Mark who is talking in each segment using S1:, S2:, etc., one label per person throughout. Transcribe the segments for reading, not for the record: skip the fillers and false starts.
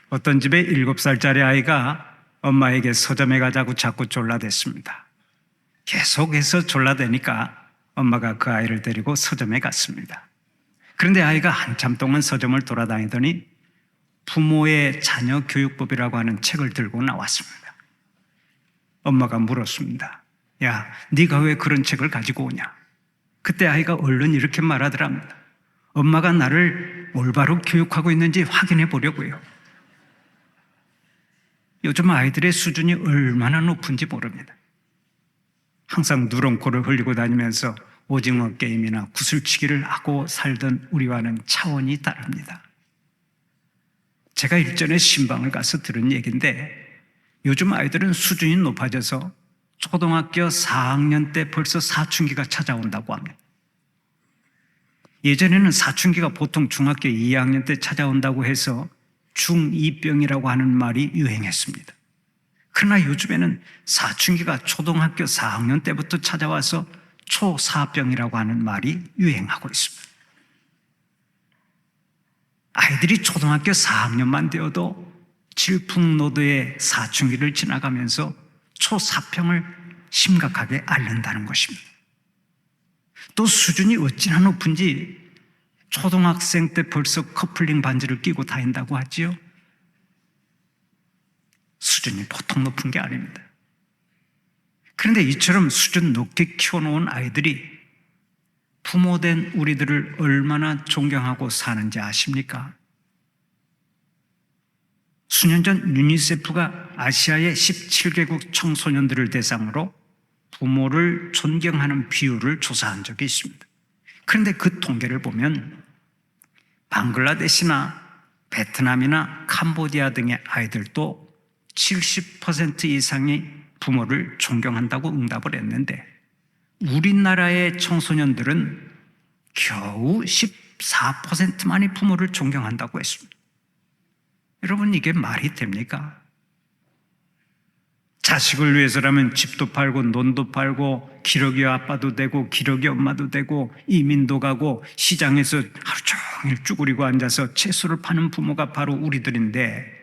S1: 어떤 집에 7살짜리 아이가 엄마에게 서점에 가자고 자꾸 졸라댔습니다. 계속해서 졸라대니까 엄마가 그 아이를 데리고 서점에 갔습니다. 그런데 아이가 한참 동안 서점을 돌아다니더니 부모의 자녀 교육법이라고 하는 책을 들고 나왔습니다. 엄마가 물었습니다. 야, 네가 왜 그런 책을 가지고 오냐? 그때 아이가 얼른 이렇게 말하더랍니다. 엄마가 나를 올바로 교육하고 있는지 확인해 보려고요. 요즘 아이들의 수준이 얼마나 높은지 모릅니다. 항상 누렁코를 흘리고 다니면서 오징어 게임이나 구슬치기를 하고 살던 우리와는 차원이 다릅니다. 제가 일전에 신방을 가서 들은 얘기인데 요즘 아이들은 수준이 높아져서 초등학교 4학년 때 벌써 사춘기가 찾아온다고 합니다. 예전에는 사춘기가 보통 중학교 2학년 때 찾아온다고 해서 중2병이라고 하는 말이 유행했습니다. 그러나 요즘에는 사춘기가 초등학교 4학년 때부터 찾아와서 초4병이라고 하는 말이 유행하고 있습니다. 아이들이 초등학교 4학년만 되어도 질풍노도의 사춘기를 지나가면서 초4병을 심각하게 앓는다는 것입니다. 또 수준이 어찌나 높은지 초등학생 때 벌써 커플링 반지를 끼고 다닌다고 하지요. 수준이 보통 높은 게 아닙니다. 그런데 이처럼 수준 높게 키워놓은 아이들이 부모된 우리들을 얼마나 존경하고 사는지 아십니까? 수년 전 유니세프가 아시아의 17개국 청소년들을 대상으로 부모를 존경하는 비율을 조사한 적이 있습니다. 그런데 그 통계를 보면 방글라데시나 베트남이나 캄보디아 등의 아이들도 70% 이상이 부모를 존경한다고 응답을 했는데 우리나라의 청소년들은 겨우 14%만이 부모를 존경한다고 했습니다. 여러분, 이게 말이 됩니까? 자식을 위해서라면 집도 팔고 논도 팔고 기러기 아빠도 되고 기러기 엄마도 되고 이민도 가고 시장에서 하루 종일 쭈그리고 앉아서 채소를 파는 부모가 바로 우리들인데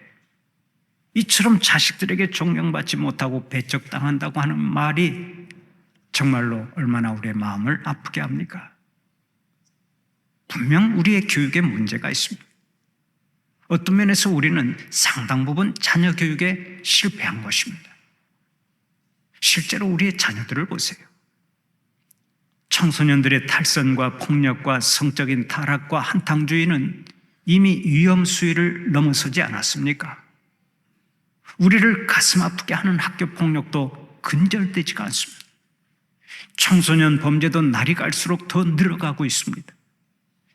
S1: 이처럼 자식들에게 존경받지 못하고 배척당한다고 하는 말이 정말로 얼마나 우리의 마음을 아프게 합니까? 분명 우리의 교육에 문제가 있습니다. 어떤 면에서 우리는 상당 부분 자녀 교육에 실패한 것입니다. 실제로 우리의 자녀들을 보세요. 청소년들의 탈선과 폭력과 성적인 타락과 한탕주의는 이미 위험 수위를 넘어서지 않았습니까? 우리를 가슴 아프게 하는 학교 폭력도 근절되지가 않습니다. 청소년 범죄도 날이 갈수록 더 늘어가고 있습니다.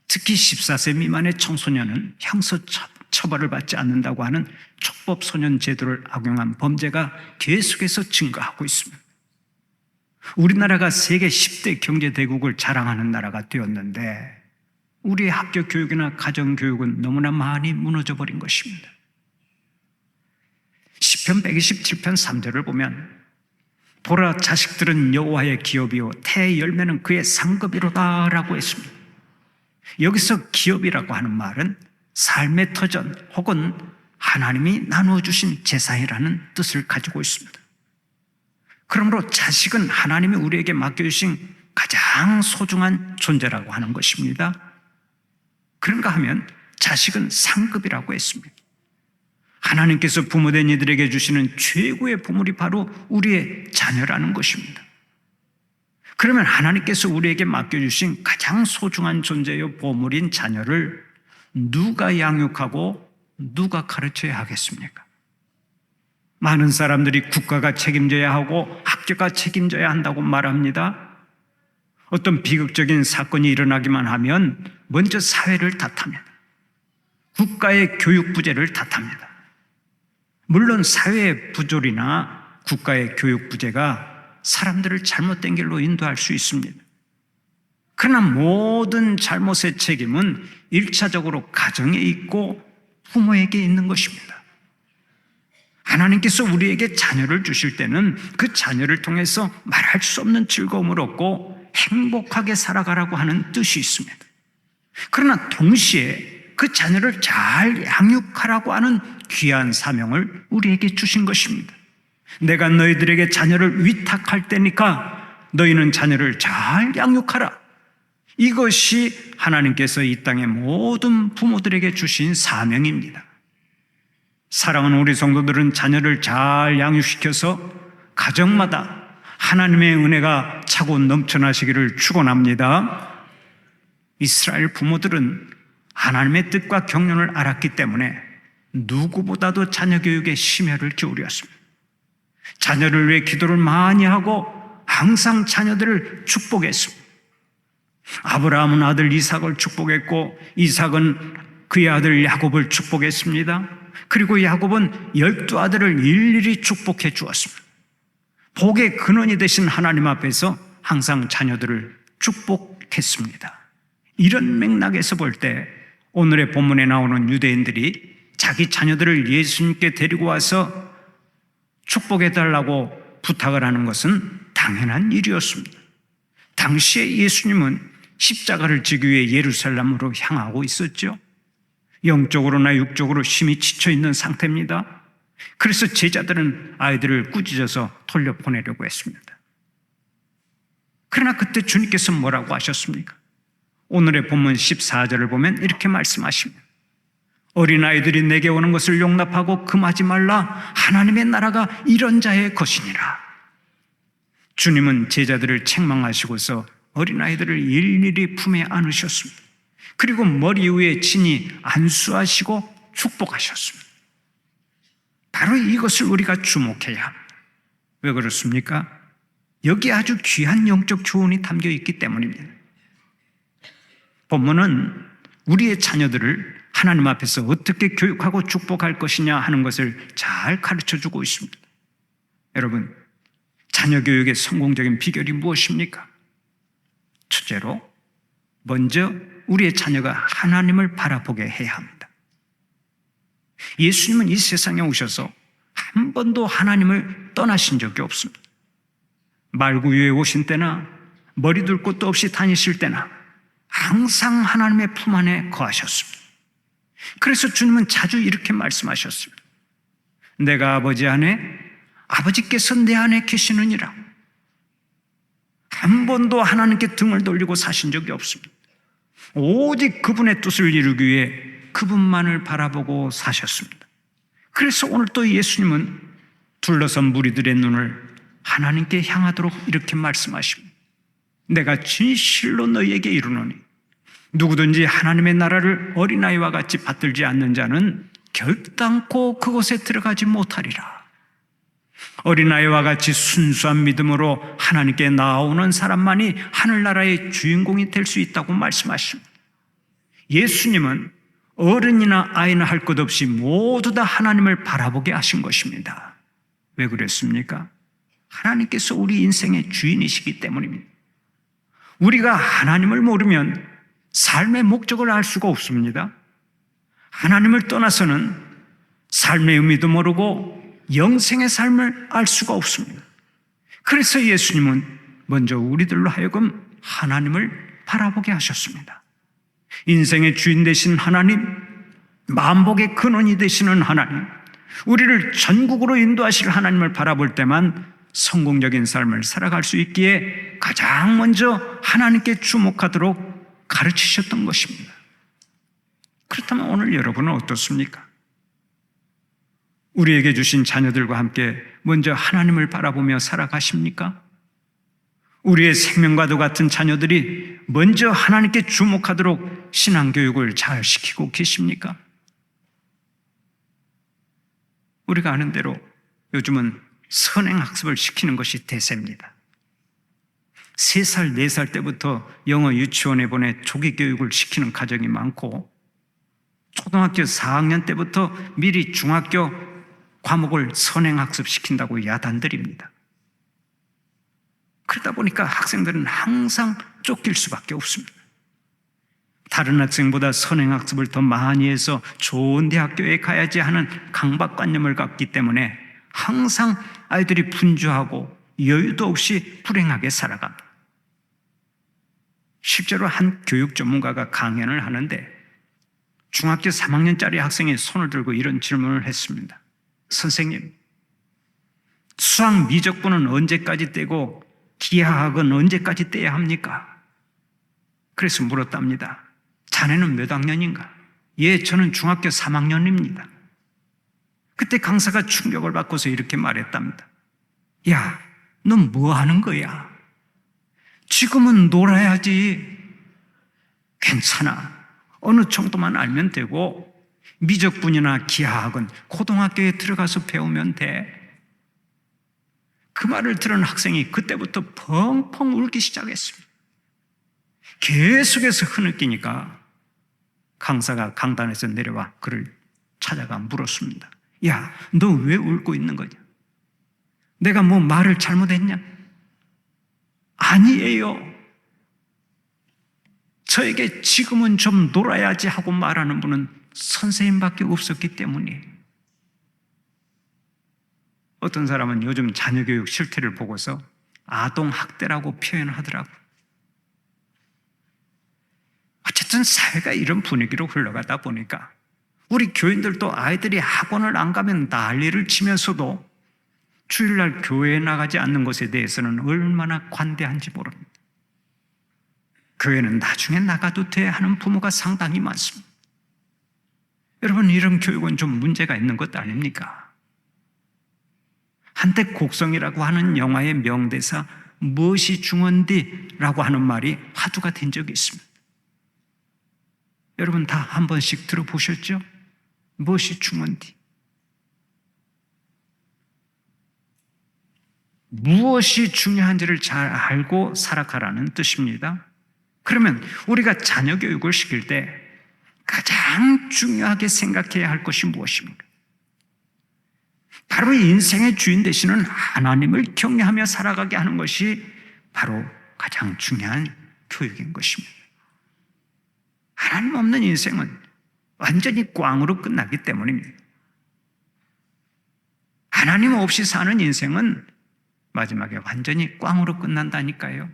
S1: 특히 14세 미만의 청소년은 형사처벌을 받지 않는다고 하는 촉법소년 제도를 악용한 범죄가 계속해서 증가하고 있습니다. 우리나라가 세계 10대 경제대국을 자랑하는 나라가 되었는데 우리의 학교 교육이나 가정교육은 너무나 많이 무너져 버린 것입니다. 시편 127편 3절을 보면 보라, 자식들은 여호와의 기업이요 태의 열매는 그의 상급이로다 라고 했습니다. 여기서 기업이라고 하는 말은 삶의 터전 혹은 하나님이 나누어 주신 재산이라는 뜻을 가지고 있습니다. 그러므로 자식은 하나님이 우리에게 맡겨주신 가장 소중한 존재라고 하는 것입니다. 그런가 하면 자식은 상급이라고 했습니다. 하나님께서 부모된 이들에게 주시는 최고의 보물이 바로 우리의 자녀라는 것입니다. 그러면 하나님께서 우리에게 맡겨주신 가장 소중한 존재요 보물인 자녀를 누가 양육하고 누가 가르쳐야 하겠습니까? 많은 사람들이 국가가 책임져야 하고 학교가 책임져야 한다고 말합니다. 어떤 비극적인 사건이 일어나기만 하면 먼저 사회를 탓합니다. 국가의 교육 부재를 탓합니다. 물론 사회의 부조리나 국가의 교육 부재가 사람들을 잘못된 길로 인도할 수 있습니다. 그러나 모든 잘못의 책임은 1차적으로 가정에 있고 부모에게 있는 것입니다. 하나님께서 우리에게 자녀를 주실 때는 그 자녀를 통해서 말할 수 없는 즐거움을 얻고 행복하게 살아가라고 하는 뜻이 있습니다. 그러나 동시에 그 자녀를 잘 양육하라고 하는 귀한 사명을 우리에게 주신 것입니다. 내가 너희들에게 자녀를 위탁할 때니까 너희는 자녀를 잘 양육하라. 이것이 하나님께서 이 땅의 모든 부모들에게 주신 사명입니다. 사랑하는 우리 성도들은 자녀를 잘 양육시켜서 가정마다 하나님의 은혜가 차고 넘쳐나시기를 축원합니다. 이스라엘 부모들은 하나님의 뜻과 경륜을 알았기 때문에 누구보다도 자녀 교육에 심혈을 기울였습니다. 자녀를 위해 기도를 많이 하고 항상 자녀들을 축복했습니다. 아브라함은 아들 이삭을 축복했고 이삭은 그의 아들 야곱을 축복했습니다. 그리고 야곱은 12아들을 일일이 축복해 주었습니다. 복의 근원이 되신 하나님 앞에서 항상 자녀들을 축복했습니다. 이런 맥락에서 볼 때 오늘의 본문에 나오는 유대인들이 자기 자녀들을 예수님께 데리고 와서 축복해달라고 부탁을 하는 것은 당연한 일이었습니다. 당시에 예수님은 십자가를 지기 위해 예루살렘으로 향하고 있었죠. 영적으로나 육적으로 심히 지쳐있는 상태입니다. 그래서 제자들은 아이들을 꾸짖어서 돌려보내려고 했습니다. 그러나 그때 주님께서 뭐라고 하셨습니까? 오늘의 본문 14절을 보면 이렇게 말씀하십니다. 어린아이들이 내게 오는 것을 용납하고 금하지 말라. 하나님의 나라가 이런 자의 것이니라. 주님은 제자들을 책망하시고서 어린아이들을 일일이 품에 안으셨습니다. 그리고 머리 위에 친히 안수하시고 축복하셨습니다. 바로 이것을 우리가 주목해야 합니다. 왜 그렇습니까? 여기 아주 귀한 영적 교훈이 담겨 있기 때문입니다. 본문은 우리의 자녀들을 하나님 앞에서 어떻게 교육하고 축복할 것이냐 하는 것을 잘 가르쳐주고 있습니다. 여러분, 자녀 교육의 성공적인 비결이 무엇입니까? 첫째로 먼저 우리의 자녀가 하나님을 바라보게 해야 합니다. 예수님은 이 세상에 오셔서 한 번도 하나님을 떠나신 적이 없습니다. 말구유에 오신 때나 머리 둘 곳도 없이 다니실 때나 항상 하나님의 품 안에 거하셨습니다. 그래서 주님은 자주 이렇게 말씀하셨습니다. 내가 아버지 안에, 아버지께서 내 안에 계시느니라. 한 번도 하나님께 등을 돌리고 사신 적이 없습니다. 오직 그분의 뜻을 이루기 위해 그분만을 바라보고 사셨습니다. 그래서 오늘 또 예수님은 둘러선 무리들의 눈을 하나님께 향하도록 이렇게 말씀하십니다. 내가 진실로 너희에게 이르노니 누구든지 하나님의 나라를 어린아이와 같이 받들지 않는 자는 결단코 그곳에 들어가지 못하리라. 어린아이와 같이 순수한 믿음으로 하나님께 나아오는 사람만이 하늘나라의 주인공이 될 수 있다고 말씀하십니다. 예수님은 어른이나 아이나 할 것 없이 모두 다 하나님을 바라보게 하신 것입니다. 왜 그랬습니까? 하나님께서 우리 인생의 주인이시기 때문입니다. 우리가 하나님을 모르면 삶의 목적을 알 수가 없습니다. 하나님을 떠나서는 삶의 의미도 모르고 영생의 삶을 알 수가 없습니다. 그래서 예수님은 먼저 우리들로 하여금 하나님을 바라보게 하셨습니다. 인생의 주인 되신 하나님, 만복의 근원이 되시는 하나님, 우리를 전국으로 인도하실 하나님을 바라볼 때만 성공적인 삶을 살아갈 수 있기에 가장 먼저 하나님께 주목하도록 가르치셨던 것입니다. 그렇다면 오늘 여러분은 어떻습니까? 우리에게 주신 자녀들과 함께 먼저 하나님을 바라보며 살아가십니까? 우리의 생명과도 같은 자녀들이 먼저 하나님께 주목하도록 신앙교육을 잘 시키고 계십니까? 우리가 아는 대로 요즘은 선행학습을 시키는 것이 대세입니다. 3살, 4살 때부터 영어 유치원에 보내 조기교육을 시키는 가정이 많고 초등학교 4학년 때부터 미리 중학교 과목을 선행학습 시킨다고 야단들입니다. 그러다 보니까 학생들은 항상 쫓길 수밖에 없습니다. 다른 학생보다 선행학습을 더 많이 해서 좋은 대학교에 가야지 하는 강박관념을 갖기 때문에 항상 아이들이 분주하고 여유도 없이 불행하게 살아갑니다. 실제로 한 교육 전문가가 강연을 하는데 중학교 3학년짜리 학생이 손을 들고 이런 질문을 했습니다. 선생님, 수학 미적분은 언제까지 떼고 기하학은 언제까지 떼야 합니까? 그래서 물었답니다. 자네는 몇 학년인가? 예, 저는 중학교 3학년입니다. 그때 강사가 충격을 받고서 이렇게 말했답니다. 야, 넌 뭐 하는 거야? 지금은 놀아야지. 괜찮아. 어느 정도만 알면 되고 미적분이나 기하학은 고등학교에 들어가서 배우면 돼. 그 말을 들은 학생이 그때부터 펑펑 울기 시작했습니다. 계속해서 흐느끼니까 강사가 강단에서 내려와 그를 찾아가 물었습니다. 야, 너 왜 울고 있는 거냐? 내가 뭐 말을 잘못했냐? 아니에요. 저에게 지금은 좀 놀아야지 하고 말하는 분은 선생님밖에 없었기 때문이에요. 어떤 사람은 요즘 자녀교육 실태를 보고서 아동학대라고 표현하더라고요. 어쨌든 사회가 이런 분위기로 흘러가다 보니까 우리 교인들도 아이들이 학원을 안 가면 난리를 치면서도 주일날 교회에 나가지 않는 것에 대해서는 얼마나 관대한지 모릅니다. 교회는 나중에 나가도 돼 하는 부모가 상당히 많습니다. 여러분, 이런 교육은 좀 문제가 있는 것 아닙니까? 한때 곡성이라고 하는 영화의 명대사 무엇이 중헌디라고 하는 말이 화두가 된 적이 있습니다. 여러분 다 한 번씩 들어보셨죠? 무엇이 중헌디? 무엇이 중요한지를 잘 알고 살아가라는 뜻입니다. 그러면 우리가 자녀 교육을 시킬 때 가장 중요하게 생각해야 할 것이 무엇입니까? 바로 인생의 주인 되시는 하나님을 경외하며 살아가게 하는 것이 바로 가장 중요한 교육인 것입니다. 하나님 없는 인생은 완전히 꽝으로 끝나기 때문입니다. 하나님 없이 사는 인생은 마지막에 완전히 꽝으로 끝난다니까요.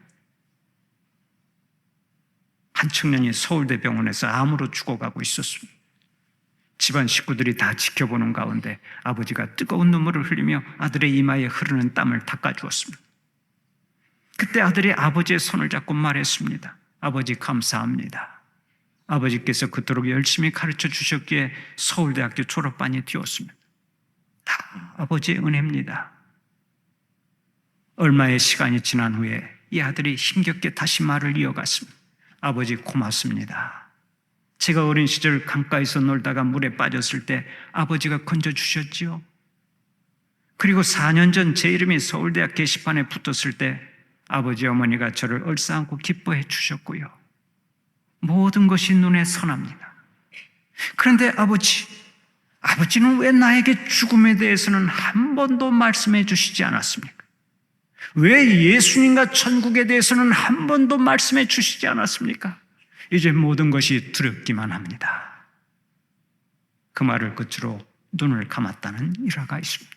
S1: 한 청년이 서울대병원에서 암으로 죽어가고 있었습니다. 집안 식구들이 다 지켜보는 가운데 아버지가 뜨거운 눈물을 흘리며 아들의 이마에 흐르는 땀을 닦아주었습니다. 그때 아들이 아버지의 손을 잡고 말했습니다. 아버지 감사합니다. 아버지께서 그토록 열심히 가르쳐 주셨기에 서울대학교 졸업반이 되었습니다. 다 아버지의 은혜입니다. 얼마의 시간이 지난 후에 이 아들이 힘겹게 다시 말을 이어갔습니다. 아버지 고맙습니다. 제가 어린 시절 강가에서 놀다가 물에 빠졌을 때 아버지가 건져주셨지요. 그리고 4년 전 제 이름이 서울대학 게시판에 붙었을 때 아버지 어머니가 저를 얼싸안고 기뻐해 주셨고요. 모든 것이 눈에 선합니다. 그런데 아버지는 왜 나에게 죽음에 대해서는 한 번도 말씀해 주시지 않았습니까? 왜 예수님과 천국에 대해서는 한 번도 말씀해 주시지 않았습니까? 이제 모든 것이 두렵기만 합니다. 그 말을 끝으로 눈을 감았다는 일화가 있습니다.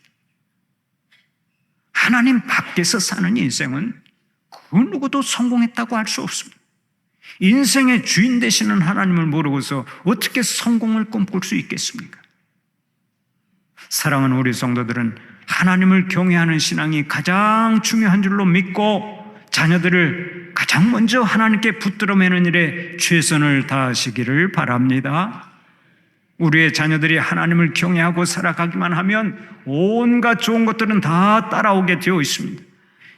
S1: 하나님 밖에서 사는 인생은 그 누구도 성공했다고 할 수 없습니다. 인생의 주인 되시는 하나님을 모르고서 어떻게 성공을 꿈꿀 수 있겠습니까? 사랑하는 우리 성도들은 하나님을 경외하는 신앙이 가장 중요한 줄로 믿고 자녀들을 가장 먼저 하나님께 붙들어 매는 일에 최선을 다하시기를 바랍니다. 우리의 자녀들이 하나님을 경외하고 살아가기만 하면 온갖 좋은 것들은 다 따라오게 되어 있습니다.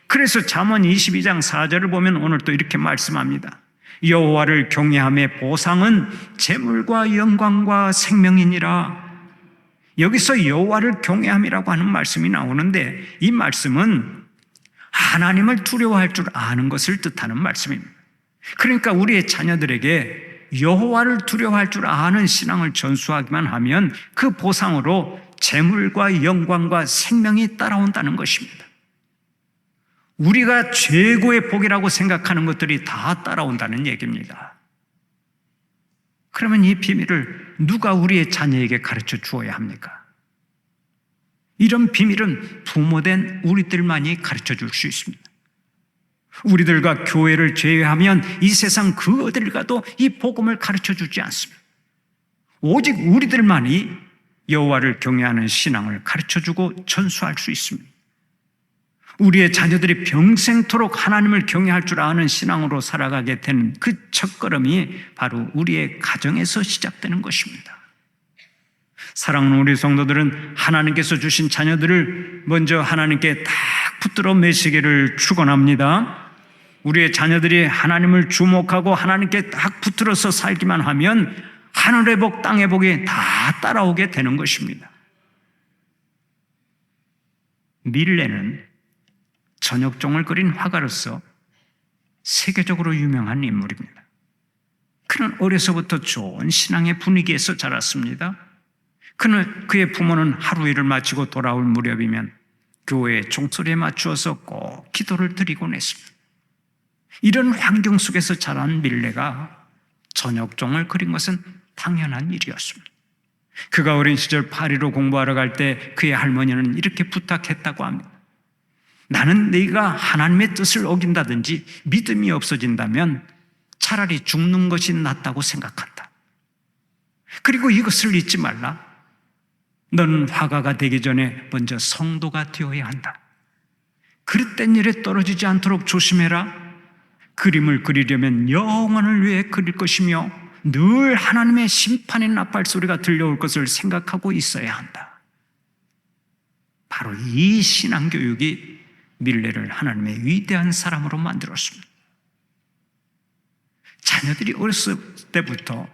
S1: 그래서 잠언 22장 4절을 보면 오늘 또 이렇게 말씀합니다. 여호와를 경외함의 보상은 재물과 영광과 생명이니라. 여기서 여호와를 경외함이라고 하는 말씀이 나오는데 이 말씀은 하나님을 두려워할 줄 아는 것을 뜻하는 말씀입니다. 그러니까 우리의 자녀들에게 여호와를 두려워할 줄 아는 신앙을 전수하기만 하면 그 보상으로 재물과 영광과 생명이 따라온다는 것입니다. 우리가 최고의 복이라고 생각하는 것들이 다 따라온다는 얘기입니다. 그러면 이 비밀을 누가 우리의 자녀에게 가르쳐 주어야 합니까? 이런 비밀은 부모된 우리들만이 가르쳐 줄 수 있습니다. 우리들과 교회를 제외하면 이 세상 그 어딜 가도 이 복음을 가르쳐 주지 않습니다. 오직 우리들만이 여호와를 경외하는 신앙을 가르쳐주고 전수할 수 있습니다. 우리의 자녀들이 평생토록 하나님을 경외할 줄 아는 신앙으로 살아가게 되는 그 첫걸음이 바로 우리의 가정에서 시작되는 것입니다. 사랑하는 우리 성도들은 하나님께서 주신 자녀들을 먼저 하나님께 딱 붙들어 매시기를 축원합니다. 우리의 자녀들이 하나님을 주목하고 하나님께 딱 붙들어서 살기만 하면 하늘의 복, 땅의 복이 다 따라오게 되는 것입니다. 밀레는 저녁종을 그린 화가로서 세계적으로 유명한 인물입니다. 그는 어려서부터 좋은 신앙의 분위기에서 자랐습니다. 그의 부모는 하루 일을 마치고 돌아올 무렵이면 교회의 종소리에 맞추어서 꼭 기도를 드리곤 했습니다. 이런 환경 속에서 자란 밀레가 저녁종을 그린 것은 당연한 일이었습니다. 그가 어린 시절 파리로 공부하러 갈 때 그의 할머니는 이렇게 부탁했다고 합니다. 나는 네가 하나님의 뜻을 어긴다든지 믿음이 없어진다면 차라리 죽는 것이 낫다고 생각한다. 그리고 이것을 잊지 말라. 너는 화가가 되기 전에 먼저 성도가 되어야 한다. 그릇된 일에 떨어지지 않도록 조심해라. 그림을 그리려면 영원을 위해 그릴 것이며 늘 하나님의 심판의 나팔 소리가 들려올 것을 생각하고 있어야 한다. 바로 이 신앙교육이 밀레를 하나님의 위대한 사람으로 만들었습니다. 자녀들이 어렸을 때부터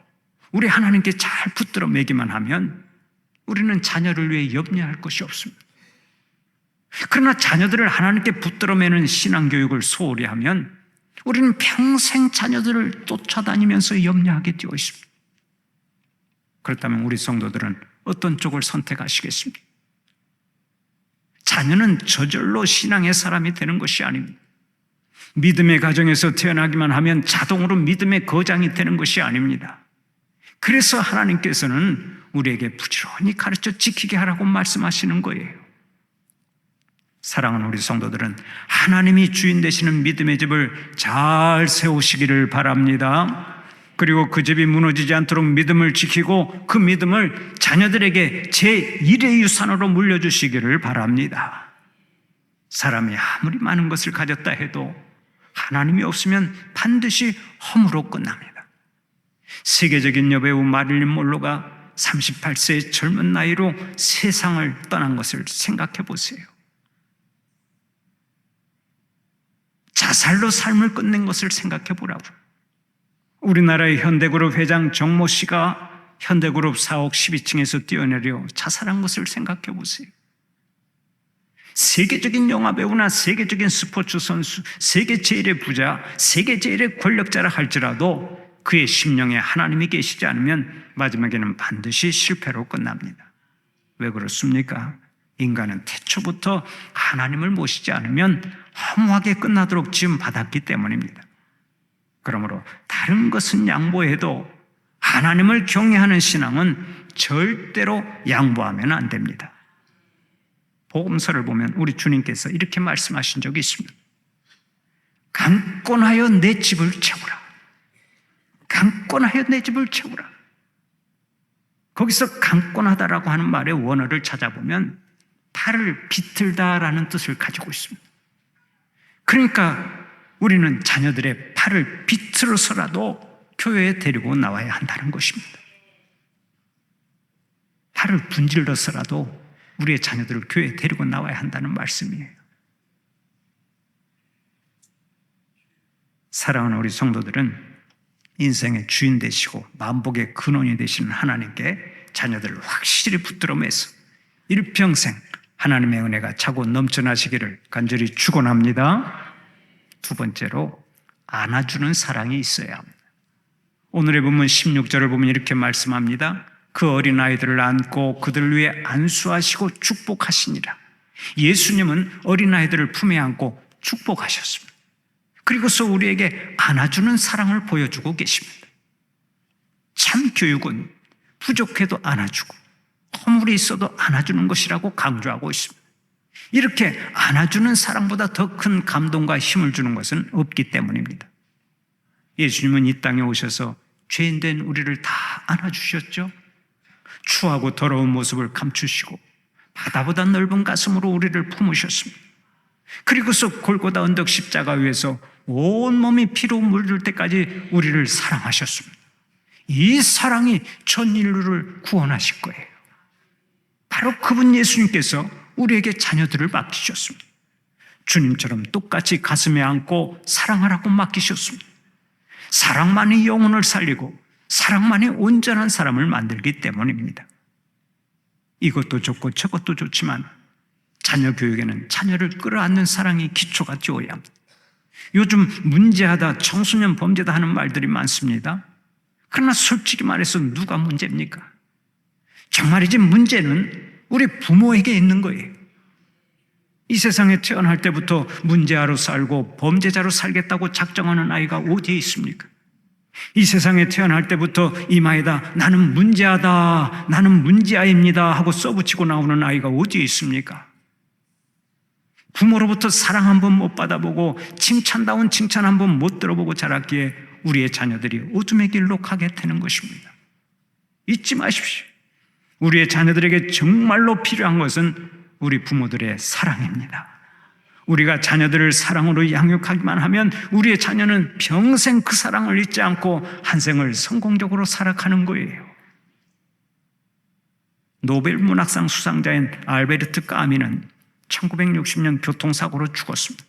S1: 우리 하나님께 잘 붙들어 매기만 하면 우리는 자녀를 위해 염려할 것이 없습니다. 그러나 자녀들을 하나님께 붙들어 매는 신앙교육을 소홀히 하면 우리는 평생 자녀들을 쫓아다니면서 염려하게 되어 있습니다. 그렇다면 우리 성도들은 어떤 쪽을 선택하시겠습니까? 자녀는 저절로 신앙의 사람이 되는 것이 아닙니다. 믿음의 가정에서 태어나기만 하면 자동으로 믿음의 거장이 되는 것이 아닙니다. 그래서 하나님께서는 우리에게 부지런히 가르쳐 지키게 하라고 말씀하시는 거예요. 사랑하는 우리 성도들은 하나님이 주인 되시는 믿음의 집을 잘 세우시기를 바랍니다. 그리고 그 집이 무너지지 않도록 믿음을 지키고 그 믿음을 자녀들에게 제1의 유산으로 물려주시기를 바랍니다. 사람이 아무리 많은 것을 가졌다 해도 하나님이 없으면 반드시 허무로 끝납니다. 세계적인 여배우 마릴린 monroe가 38세의 젊은 나이로 세상을 떠난 것을 생각해 보세요. 자살로 삶을 끝낸 것을 생각해 보라고요. 우리나라의 현대그룹 회장 정모 씨가 현대그룹 사옥 12층에서 뛰어내려 자살한 것을 생각해 보세요. 세계적인 영화배우나 세계적인 스포츠 선수, 세계 제일의 부자, 세계 제일의 권력자라 할지라도 그의 심령에 하나님이 계시지 않으면 마지막에는 반드시 실패로 끝납니다. 왜 그렇습니까? 인간은 태초부터 하나님을 모시지 않으면 허무하게 끝나도록 지음받았기 때문입니다. 그러므로 다른 것은 양보해도 하나님을 경외하는 신앙은 절대로 양보하면 안 됩니다. 복음서를 보면 우리 주님께서 이렇게 말씀하신 적이 있습니다. 강권하여 내 집을 채우라. 강권하여 내 집을 채우라. 거기서 강권하다라고 하는 말의 원어를 찾아보면 팔을 비틀다라는 뜻을 가지고 있습니다. 그러니까 우리는 자녀들의 팔을 비틀어서라도 교회에 데리고 나와야 한다는 것입니다. 팔을 분질러서라도 우리의 자녀들을 교회에 데리고 나와야 한다는 말씀이에요. 사랑하는 우리 성도들은 인생의 주인 되시고 만복의 근원이 되시는 하나님께 자녀들을 확실히 붙들어 매서 일평생 하나님의 은혜가 차고 넘쳐나시기를 간절히 축원합니다. 두 번째로 안아주는 사랑이 있어야 합니다. 오늘의 본문 16절을 보면 이렇게 말씀합니다. 그 어린아이들을 안고 그들을 위해 안수하시고 축복하시니라. 예수님은 어린아이들을 품에 안고 축복하셨습니다. 그리고서 우리에게 안아주는 사랑을 보여주고 계십니다. 참 교육은 부족해도 안아주고 허물이 있어도 안아주는 것이라고 강조하고 있습니다. 이렇게 안아주는 사랑보다 더 큰 감동과 힘을 주는 것은 없기 때문입니다. 예수님은 이 땅에 오셔서 죄인된 우리를 다 안아주셨죠. 추하고 더러운 모습을 감추시고 바다보다 넓은 가슴으로 우리를 품으셨습니다. 그리고서 골고다 언덕 십자가 위에서 온몸이 피로 물들 때까지 우리를 사랑하셨습니다. 이 사랑이 전 인류를 구원하실 거예요. 바로 그분 예수님께서 우리에게 자녀들을 맡기셨습니다. 주님처럼 똑같이 가슴에 안고 사랑하라고 맡기셨습니다. 사랑만이 영혼을 살리고 사랑만이 온전한 사람을 만들기 때문입니다. 이것도 좋고 저것도 좋지만 자녀 교육에는 자녀를 끌어안는 사랑이 기초가 되어야 합니다. 요즘 문제하다, 청소년 범죄다 하는 말들이 많습니다. 그러나 솔직히 말해서 누가 문제입니까? 정말이지 문제는 우리 부모에게 있는 거예요. 이 세상에 태어날 때부터 문제아로 살고 범죄자로 살겠다고 작정하는 아이가 어디에 있습니까? 이 세상에 태어날 때부터 이마에다 나는 문제하다, 나는 문제아입니다 하고 써붙이고 나오는 아이가 어디에 있습니까? 부모로부터 사랑 한 번 못 받아보고 칭찬다운 칭찬 한 번 못 들어보고 자랐기에 우리의 자녀들이 어둠의 길로 가게 되는 것입니다. 잊지 마십시오. 우리의 자녀들에게 정말로 필요한 것은 우리 부모들의 사랑입니다. 우리가 자녀들을 사랑으로 양육하기만 하면 우리의 자녀는 평생 그 사랑을 잊지 않고 한 생을 성공적으로 살아가는 거예요. 노벨 문학상 수상자인 알베르트 까미는 1960년 교통사고로 죽었습니다.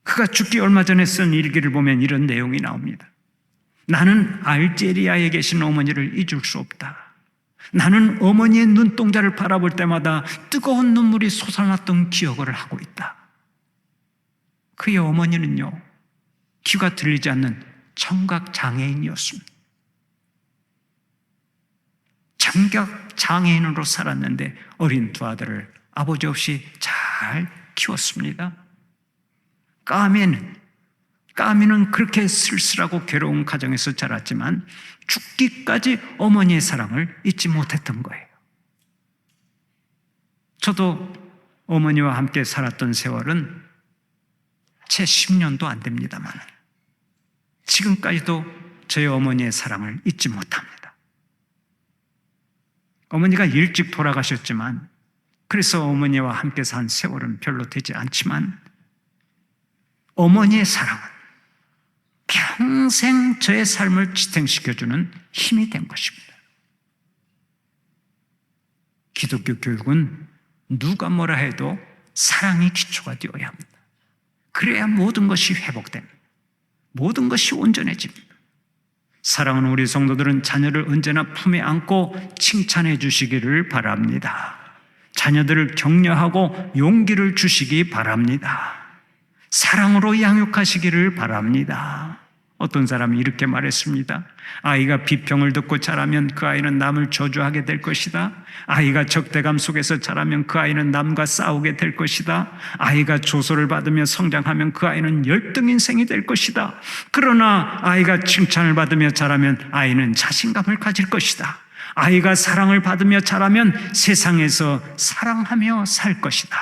S1: 그가 죽기 얼마 전에 쓴 일기를 보면 이런 내용이 나옵니다. 나는 알제리아에 계신 어머니를 잊을 수 없다. 나는 어머니의 눈동자를 바라볼 때마다 뜨거운 눈물이 솟아났던 기억을 하고 있다. 그의 어머니는요, 귀가 들리지 않는 청각장애인이었습니다. 청각장애인으로 살았는데 어린 두 아들을 아버지 없이 잘 키웠습니다. 까미는 그렇게 쓸쓸하고 괴로운 가정에서 자랐지만 죽기까지 어머니의 사랑을 잊지 못했던 거예요. 저도 어머니와 함께 살았던 세월은 채 10년도 안 됩니다만 지금까지도 저희 어머니의 사랑을 잊지 못합니다. 어머니가 일찍 돌아가셨지만 그래서 어머니와 함께 산 세월은 별로 되지 않지만 어머니의 사랑은 평생 저의 삶을 지탱시켜주는 힘이 된 것입니다. 기독교 교육은 누가 뭐라 해도 사랑이 기초가 되어야 합니다. 그래야 모든 것이 회복됩니다. 모든 것이 온전해집니다. 사랑하는 우리 성도들은 자녀를 언제나 품에 안고 칭찬해 주시기를 바랍니다. 자녀들을 격려하고 용기를 주시기 바랍니다. 사랑으로 양육하시기를 바랍니다. 어떤 사람이 이렇게 말했습니다. 아이가 비평을 듣고 자라면 그 아이는 남을 저주하게 될 것이다. 아이가 적대감 속에서 자라면 그 아이는 남과 싸우게 될 것이다. 아이가 조소를 받으며 성장하면 그 아이는 열등 인생이 될 것이다. 그러나 아이가 칭찬을 받으며 자라면 아이는 자신감을 가질 것이다. 아이가 사랑을 받으며 자라면 세상에서 사랑하며 살 것이다.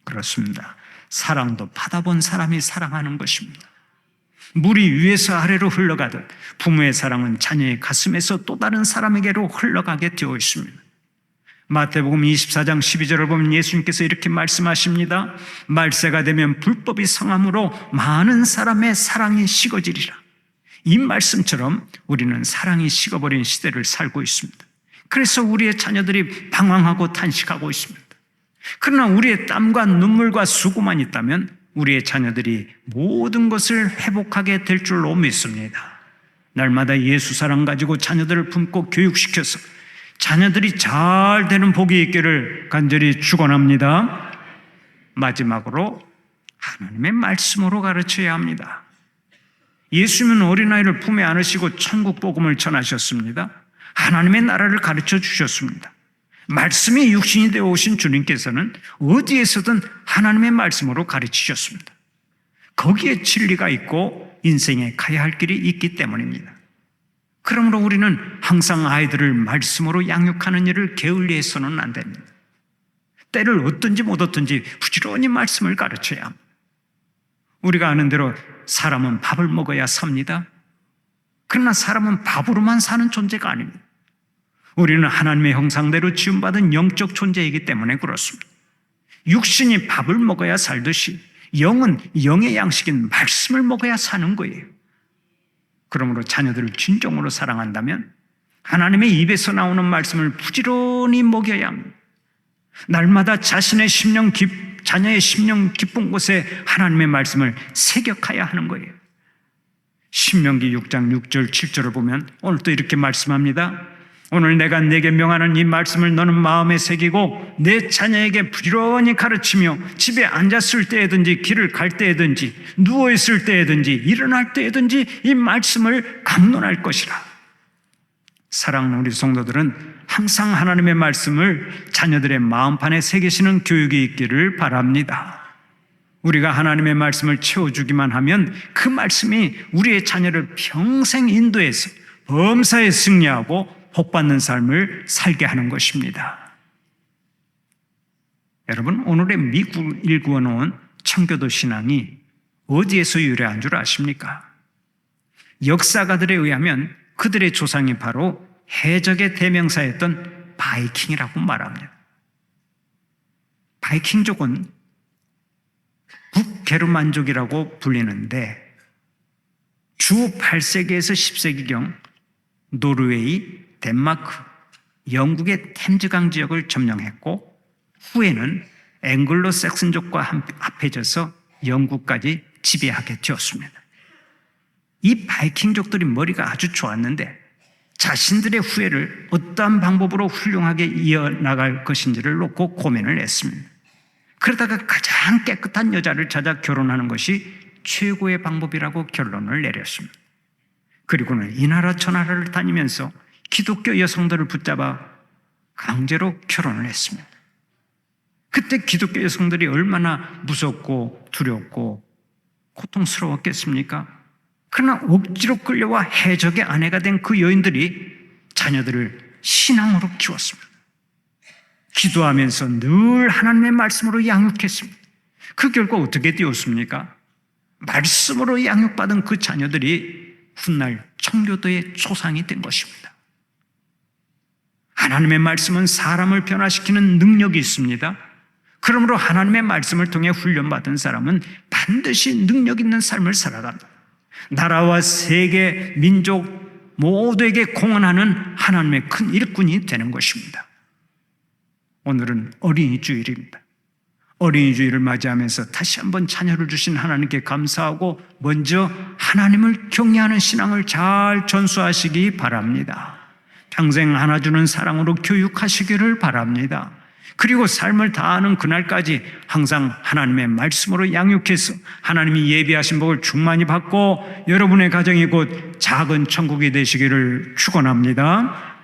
S1: 그렇습니다. 사랑도 받아본 사람이 사랑하는 것입니다. 물이 위에서 아래로 흘러가듯 부모의 사랑은 자녀의 가슴에서 또 다른 사람에게로 흘러가게 되어 있습니다. 마태복음 24장 12절을 보면 예수님께서 이렇게 말씀하십니다. 말세가 되면 불법이 성함으로 많은 사람의 사랑이 식어지리라. 이 말씀처럼 우리는 사랑이 식어버린 시대를 살고 있습니다. 그래서 우리의 자녀들이 방황하고 탄식하고 있습니다. 그러나 우리의 땀과 눈물과 수고만 있다면 우리의 자녀들이 모든 것을 회복하게 될 줄로 믿습니다. 날마다 예수 사랑 가지고 자녀들을 품고 교육시켜서 자녀들이 잘 되는 복이 있기를 간절히 축원합니다. 마지막으로 하나님의 말씀으로 가르쳐야 합니다. 예수님은 어린아이를 품에 안으시고 천국 복음을 전하셨습니다. 하나님의 나라를 가르쳐 주셨습니다. 말씀이 육신이 되어 오신 주님께서는 어디에서든 하나님의 말씀으로 가르치셨습니다. 거기에 진리가 있고 인생에 가야 할 길이 있기 때문입니다. 그러므로 우리는 항상 아이들을 말씀으로 양육하는 일을 게을리해서는 안 됩니다. 때를 얻든지 못 얻든지 부지런히 말씀을 가르쳐야 합니다. 우리가 아는 대로 사람은 밥을 먹어야 삽니다. 그러나 사람은 밥으로만 사는 존재가 아닙니다. 우리는 하나님의 형상대로 지음받은 영적 존재이기 때문에 그렇습니다. 육신이 밥을 먹어야 살듯이 영은 영의 양식인 말씀을 먹어야 사는 거예요. 그러므로 자녀들을 진정으로 사랑한다면 하나님의 입에서 나오는 말씀을 부지런히 먹여야 합니다. 날마다 자신의 자녀의 심령 깊은 곳에 하나님의 말씀을 새겨가야 하는 거예요. 신명기 6장 6절 7절을 보면 오늘 또 이렇게 말씀합니다. 오늘 내가 네게 명하는 이 말씀을 너는 마음에 새기고 내 자녀에게 부지런히 가르치며 집에 앉았을 때에든지 길을 갈 때에든지 누워있을 때에든지 일어날 때에든지 이 말씀을 강론할 것이라. 사랑하는 우리 성도들은 항상 하나님의 말씀을 자녀들의 마음판에 새기시는 교육이 있기를 바랍니다. 우리가 하나님의 말씀을 채워주기만 하면 그 말씀이 우리의 자녀를 평생 인도해서 범사에 승리하고 복받는 삶을 살게 하는 것입니다. 여러분, 오늘의 미국 일구어 놓은 청교도 신앙이 어디에서 유래한 줄 아십니까? 역사가들에 의하면 그들의 조상이 바로 해적의 대명사였던 바이킹이라고 말합니다. 바이킹족은 북게르만족이라고 불리는데 주 8세기에서 10세기경 노르웨이, 덴마크, 영국의 템즈강 지역을 점령했고 후에는 앵글로색슨족과 합해져서 영국까지 지배하게 되었습니다. 이 바이킹족들이 머리가 아주 좋았는데 자신들의 후예를 어떠한 방법으로 훌륭하게 이어나갈 것인지를 놓고 고민을 했습니다. 그러다가 가장 깨끗한 여자를 찾아 결혼하는 것이 최고의 방법이라고 결론을 내렸습니다. 그리고는 이 나라 저 나라를 다니면서 기독교 여성들을 붙잡아 강제로 결혼을 했습니다. 그때 기독교 여성들이 얼마나 무섭고 두렵고 고통스러웠겠습니까? 그러나 억지로 끌려와 해적의 아내가 된 그 여인들이 자녀들을 신앙으로 키웠습니다. 기도하면서 늘 하나님의 말씀으로 양육했습니다. 그 결과 어떻게 되었습니까? 말씀으로 양육받은 그 자녀들이 훗날 청교도의 초상이 된 것입니다. 하나님의 말씀은 사람을 변화시키는 능력이 있습니다. 그러므로 하나님의 말씀을 통해 훈련받은 사람은 반드시 능력 있는 삶을 살아갑니다. 나라와 세계, 민족 모두에게 공헌하는 하나님의 큰 일꾼이 되는 것입니다. 오늘은 어린이 주일입니다. 어린이 주일을 맞이하면서 다시 한번 자녀를 주신 하나님께 감사하고 먼저 하나님을 경외하는 신앙을 잘 전수하시기 바랍니다. 평생 안아주는 사랑으로 교육하시기를 바랍니다. 그리고 삶을 다하는 그날까지 항상 하나님의 말씀으로 양육해서 하나님이 예비하신 복을 충만히 받고 여러분의 가정이 곧 작은 천국이 되시기를 축원합니다.